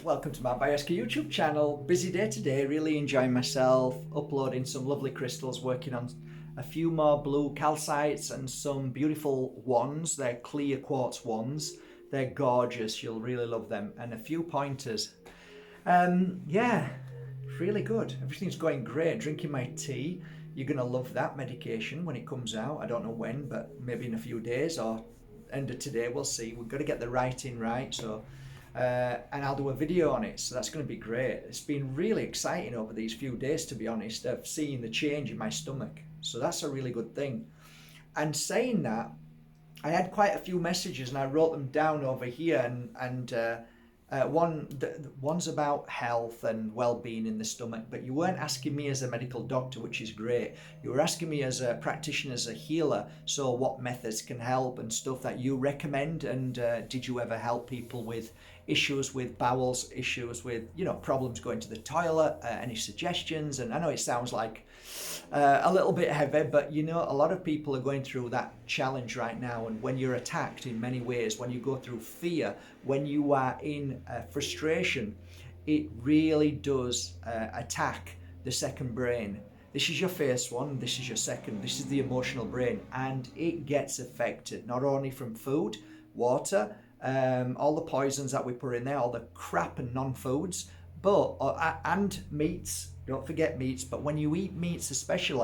welcome to my Bajerski YouTube channel. Busy day today, really enjoying myself, uploading some lovely crystals, working on a few more blue calcites and some beautiful wands. They're clear quartz wands. They're gorgeous, you'll really love them, and a few pointers. Yeah, really good. Everything's going great. Drinking my tea. You're gonna love that medication when it comes out. I don't know when, but maybe in a few days or end of today, we'll see. We've got to get the writing right, so and I'll do a video on it, so that's going to be great. It's been really exciting over these few days, to be honest, of seeing the change in my stomach, so that's a really good thing. And saying that, I had quite a few messages and I wrote them down over here, and one's about health and well-being in the stomach, but you weren't asking me as a medical doctor, which is great. You were asking me as a practitioner, as a healer, so what methods can help and stuff that you recommend, and did you ever help people with issues with bowels, issues with, problems going to the toilet, any suggestions? And I know it sounds like a little bit heavy, but a lot of people are going through that challenge right now. And when you're attacked in many ways, when you go through fear, when you are in frustration, it really does attack the second brain. This is your first one, this is your second, this is the emotional brain, and it gets affected not only from food, water, all the poisons that we put in there, all the crap and non-foods, but and meats. Don't forget meats. But when you eat meats, especially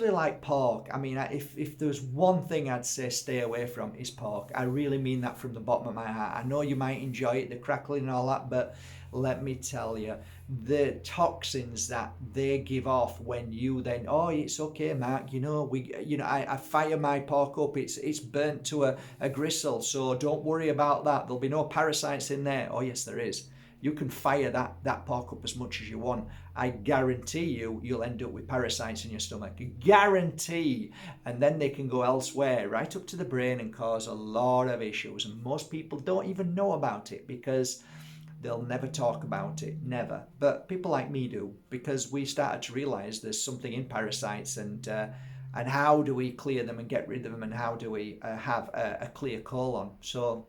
like pork, I mean, if there's one thing I'd say stay away from, is pork. I really mean that from the bottom of my heart. I know you might enjoy it, the crackling and all that, but let me tell you, the toxins that they give off when you then, oh, it's okay, Mark, I fire my pork up, it's burnt to a gristle, so don't worry about that, there'll be no parasites in there. Oh yes, there is. You can fire that pork up as much as you want. I guarantee you'll end up with parasites in your stomach. Guarantee. And then they can go elsewhere, right up to the brain, and cause a lot of issues. And most people don't even know about it because they'll never talk about it, never. But people like me do, because we started to realize there's something in parasites, and how do we clear them and get rid of them, and how do we have a clear colon. So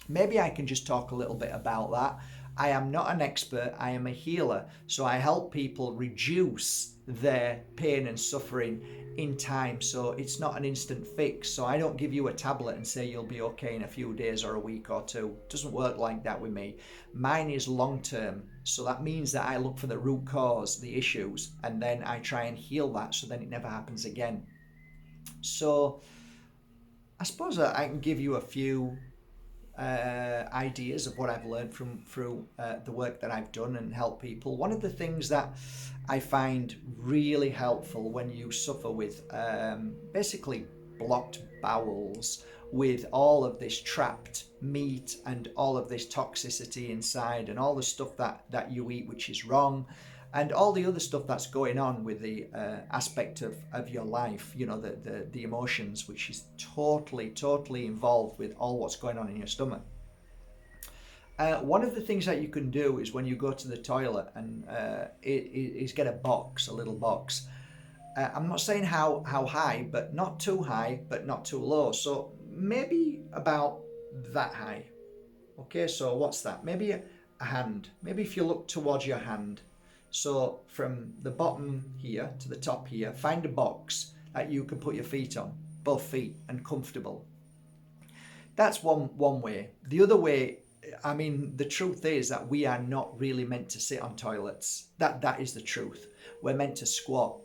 maybe I can just talk a little bit about that. I am not an expert, I am a healer, so I help people reduce their pain and suffering in time. So it's not an instant fix. So I don't give you a tablet and say you'll be okay in a few days or a week or two. It doesn't work like that with me. Mine is long term. So that means that I look for the root cause, the issues, and then I try and heal that so then it never happens again. So I suppose I can give you a few ideas of what I've learned through the work that I've done and help people. One of the things that I find really helpful when you suffer with basically blocked bowels, with all of this trapped meat and all of this toxicity inside, and all the stuff that you eat which is wrong, and all the other stuff that's going on with the aspect of your life, the emotions, which is totally involved with all what's going on in your stomach. One of the things that you can do is when you go to the toilet, and is get a little box. I'm not saying how high, but not too high, but not too low. So maybe about that high. Okay, so what's that? Maybe a hand. Maybe if you look towards your hand. So from the bottom here to the top here, find a box that you can put your feet on, both feet, and comfortable. That's one way. The other way, I mean, the truth is that we are not really meant to sit on toilets. That is the truth. We're meant to squat.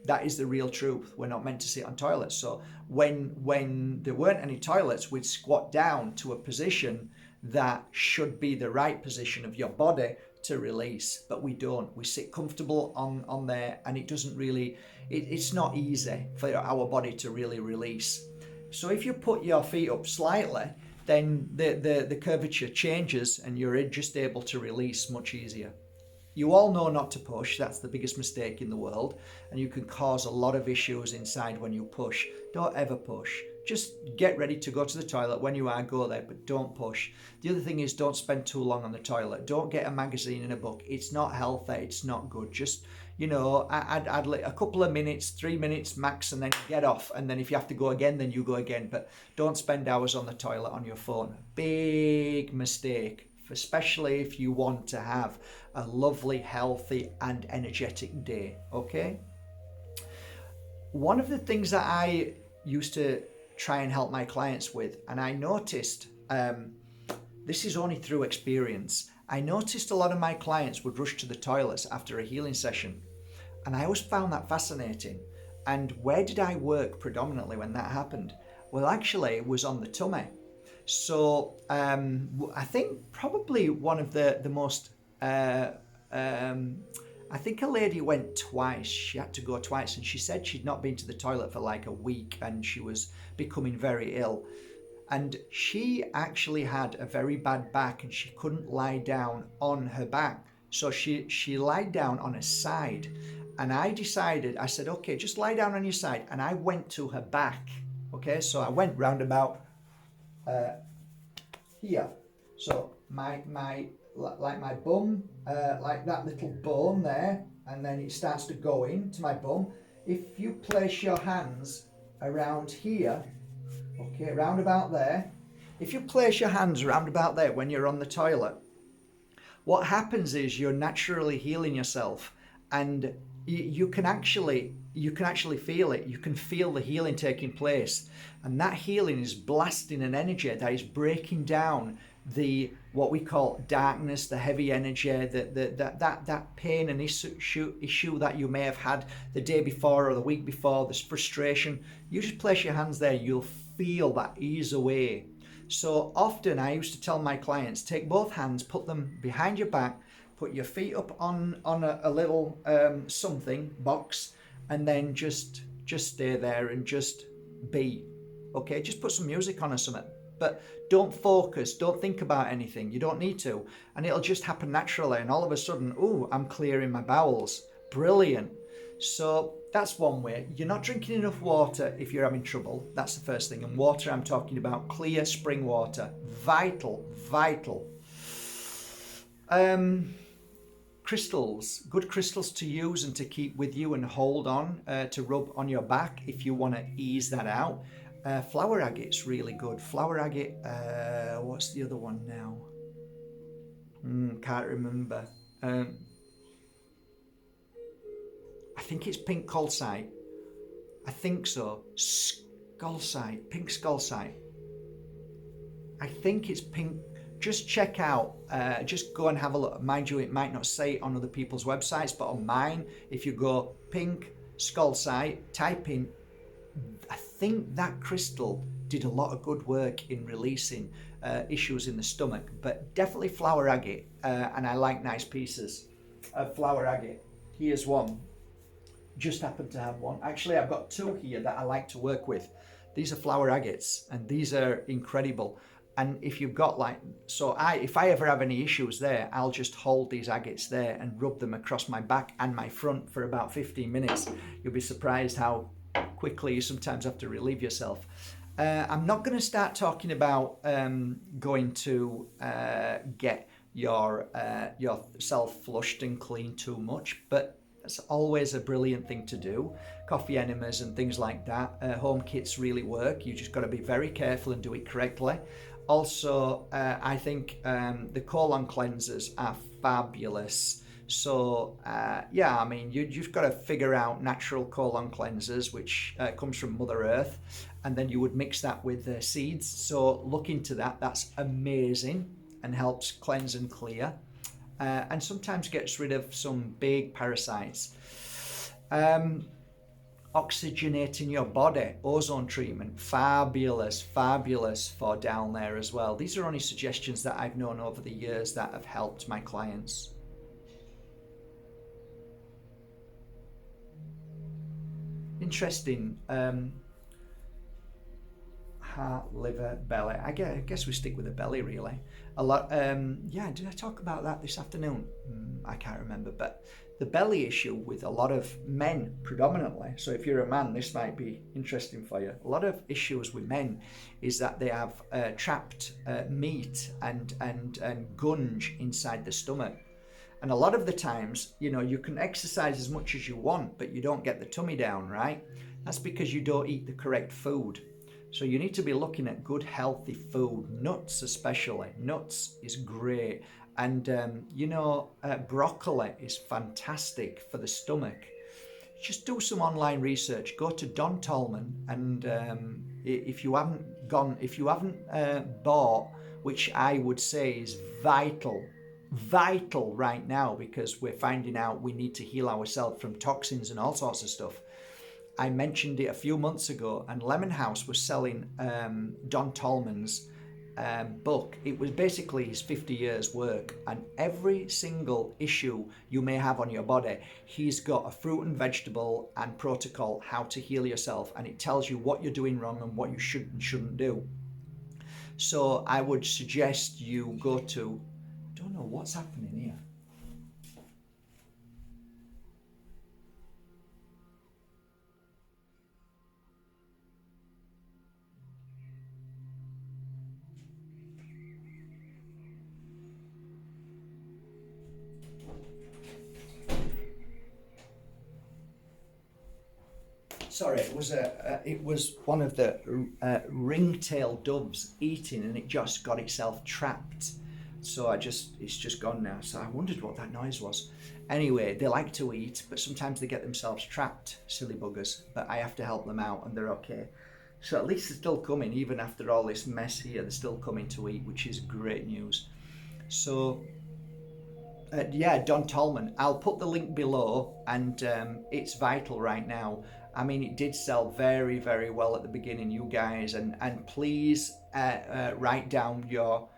That is the real truth. We're not meant to sit on toilets. So when there weren't any toilets, we'd squat down to a position that should be the right position of your body to release, but we don't. We sit comfortable on there, and it doesn't really, it's not easy for our body to really release. So if you put your feet up slightly, then the curvature changes and you're just able to release much easier. You all know not to push. That's the biggest mistake in the world, and you can cause a lot of issues inside when you push. Don't ever push. Just get ready to go to the toilet. When you are, go there, but don't push. The other thing is, don't spend too long on the toilet. Don't get a magazine and a book. It's not healthy. It's not good. Just, add a couple of minutes, 3 minutes max, and then get off. And then if you have to go again, then you go again. But don't spend hours on the toilet on your phone. Big mistake especially if you want to have a lovely, healthy and energetic day, okay? One of the things that I used to try and help my clients with, and I noticed, this is only through experience, I noticed a lot of my clients would rush to the toilets after a healing session. And I always found that fascinating. And where did I work predominantly when that happened? Well, actually, it was on the tummy. So I think probably one of the most, I think a lady went twice. She had to go twice, and she said she'd not been to the toilet for like a week and she was becoming very ill. And she actually had a very bad back and she couldn't lie down on her back. So she lied down on her side. And I said, okay, just lie down on your side. And I went to her back. Okay, so I went round about here. So my like my bum, like that little bone there, and then it starts to go into my bum. If you place your hands around here, okay, round about there. If you place your hands round about there when you're on the toilet, what happens is you're naturally healing yourself, and you can actually feel it. You can feel the healing taking place, and that healing is blasting an energy that is breaking down the what we call darkness, the heavy energy, that pain and issue that you may have had the day before or the week before, this frustration. You just place your hands there, you'll feel that ease away. So often I used to tell my clients, take both hands, put them behind your back, put your feet up on a little something box, and then just stay there and just be. Okay, just put some music on or something, but don't focus, don't think about anything. You don't need to, and it'll just happen naturally. And all of a sudden, oh, I'm clearing my bowels. Brilliant. So that's one way. You're not drinking enough water if you're having trouble. That's the first thing. And water, I'm talking about clear spring water. Vital. Crystals, good crystals to use and to keep with you and hold on, to rub on your back if you want to ease that out. Flower agate's really good. Flower agate, what's the other one now? Can't remember. I think it's pink calcite. I think so. Scolocite, pink scolocite. I think it's pink. Just check out, just go and have a look. Mind you, it might not say it on other people's websites, but on mine, if you go pink scolocite, type in, I think that crystal did a lot of good work in releasing issues in the stomach, but definitely flower agate, and I like nice pieces of flower agate. Here's one. Just happened to have one. Actually, I've got two here that I like to work with. These are flower agates, and these are incredible. And if you've got if I ever have any issues there, I'll just hold these agates there and rub them across my back and my front for about 15 minutes. You'll be surprised how quickly you sometimes have to relieve yourself. I'm not going to start talking about going to get yourself flushed and clean too much, but that's always a brilliant thing to do. Coffee enemas and things like that. Home kits really work. You just got to be very careful and do it correctly. Also, I think the colon cleansers are fabulous. So, I mean, you've got to figure out natural colon cleansers, which comes from Mother Earth, and then you would mix that with seeds. So look into that. That's amazing and helps cleanse and clear. And sometimes gets rid of some big parasites. Oxygenating your body, ozone treatment, fabulous for down there as well. These are only suggestions that I've known over the years that have helped my clients. Interesting. Heart, liver, belly. I guess we stick with the belly really. A lot. Did I talk about that this afternoon? I can't remember. But the belly issue with a lot of men predominantly. So if you're a man, this might be interesting for you. A lot of issues with men is that they have trapped meat and gunge inside the stomach. And a lot of the times, you can exercise as much as you want, but you don't get the tummy down, right? That's because you don't eat the correct food. So you need to be looking at good healthy food, nuts especially. Nuts is great. And broccoli is fantastic for the stomach. Just do some online research. Go to Don Tolman, and if you haven't bought, which I would say is vital right now, because we're finding out we need to heal ourselves from toxins and all sorts of stuff. I mentioned it a few months ago, and Lemon House was selling Don Tolman's book. It was basically his 50 years work, and every single issue you may have on your body, he's got a fruit and vegetable and protocol how to heal yourself, and it tells you what you're doing wrong and what you should and shouldn't do. So I would suggest you go to, I don't know what's happening here. Sorry, it was one of the ring-tailed doves eating, and it just got itself trapped. So it's just gone now. So I wondered what that noise was. Anyway, they like to eat, but sometimes they get themselves trapped, silly buggers. But I have to help them out, and they're okay. So at least they're still coming, even after all this mess here. They're still coming to eat, which is great news. So Don Tolman. I'll put the link below, and it's vital right now. I mean, it did sell very, very well at the beginning, you guys, and please write down your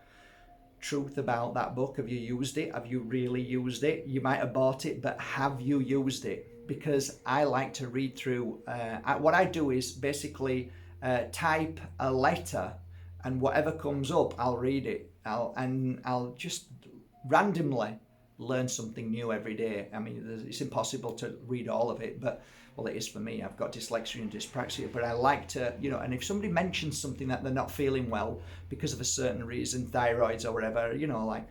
truth about that book. Have you used it? Have you really used it? You might have bought it, but have you used it? Because I like to read through. What I do is basically type a letter, and whatever comes up, I'll read it. I'll just randomly learn something new every day. I mean, it's impossible to read all of it, but well, it is for me. I've got dyslexia and dyspraxia, but I like to, and if somebody mentions something that they're not feeling well because of a certain reason, thyroids or whatever, like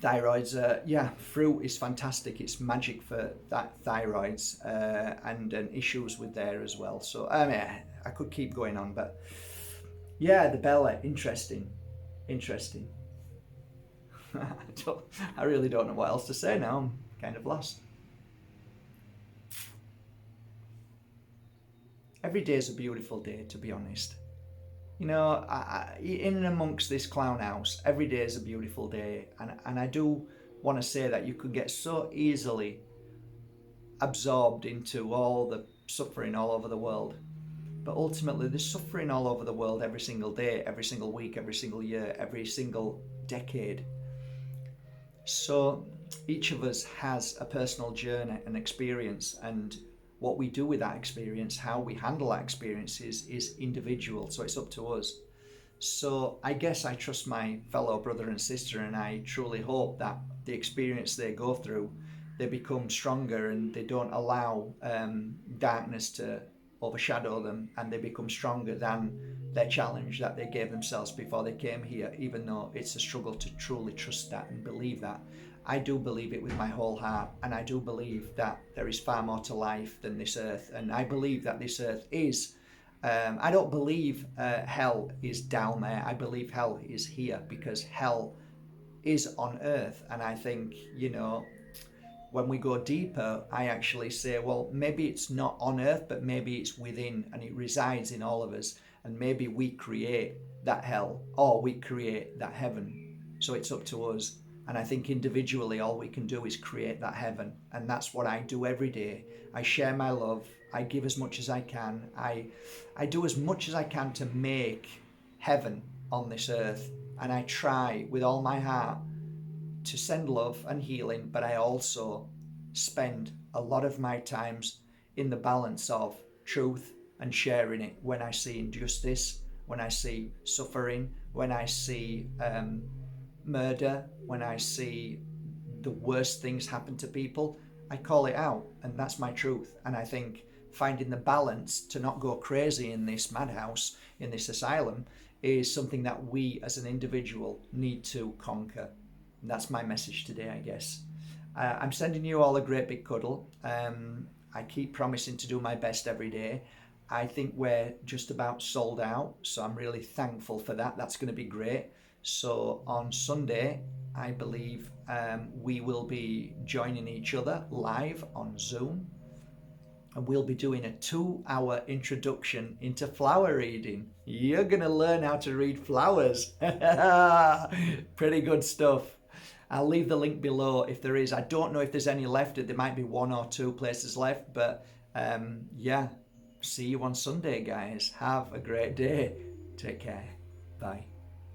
thyroids, fruit is fantastic. It's magic for that thyroids and issues with there as well. So I mean, I could keep going on, but yeah, the belly, interesting. I really don't know what else to say now. I'm kind of lost. Every day is a beautiful day, to be honest. In and amongst this clown house, every day is a beautiful day. And I do want to say that you could get so easily absorbed into all the suffering all over the world. But ultimately, there's suffering all over the world every single day, every single week, every single year, every single decade. So each of us has a personal journey and experience, and what we do with that experience, how we handle that experience is individual, so it's up to us. So I guess I trust my fellow brother and sister, and I truly hope that the experience they go through, they become stronger and they don't allow darkness to overshadow them, and they become stronger than their challenge that they gave themselves before they came here, even though it's a struggle to truly trust that and believe that. I do believe it with my whole heart, and I do believe that there is far more to life than this earth, and I believe that this earth is I don't believe hell is down there. I believe hell is here, because hell is on earth. And I think, when we go deeper, I actually say, well, maybe it's not on earth, but maybe it's within, and it resides in all of us. And maybe we create that hell, or we create that heaven. So it's up to us. And I think individually, all we can do is create that heaven. And that's what I do every day. I share my love. I give as much as I can. I do as much as I can to make heaven on this earth. And I try with all my heart to send love and healing, but I also spend a lot of my times in the balance of truth and sharing it. When I see injustice, when I see suffering, when I see murder, when I see the worst things happen to people, I call it out, and that's my truth. And I think finding the balance to not go crazy in this madhouse, in this asylum, is something that we as an individual need to conquer. And that's my message today, I guess. I'm sending you all a great big cuddle. I keep promising to do my best every day. I think we're just about sold out, so I'm really thankful for that. That's going to be great. So on Sunday, I believe we will be joining each other live on Zoom, and we'll be doing a 2-hour introduction into flower reading. You're going to learn how to read flowers. Pretty good stuff. I'll leave the link below if there is. I don't know if there's any left. There might be 1 or 2 places left, but yeah. See you on Sunday, guys. Have a great day. Take care. Bye.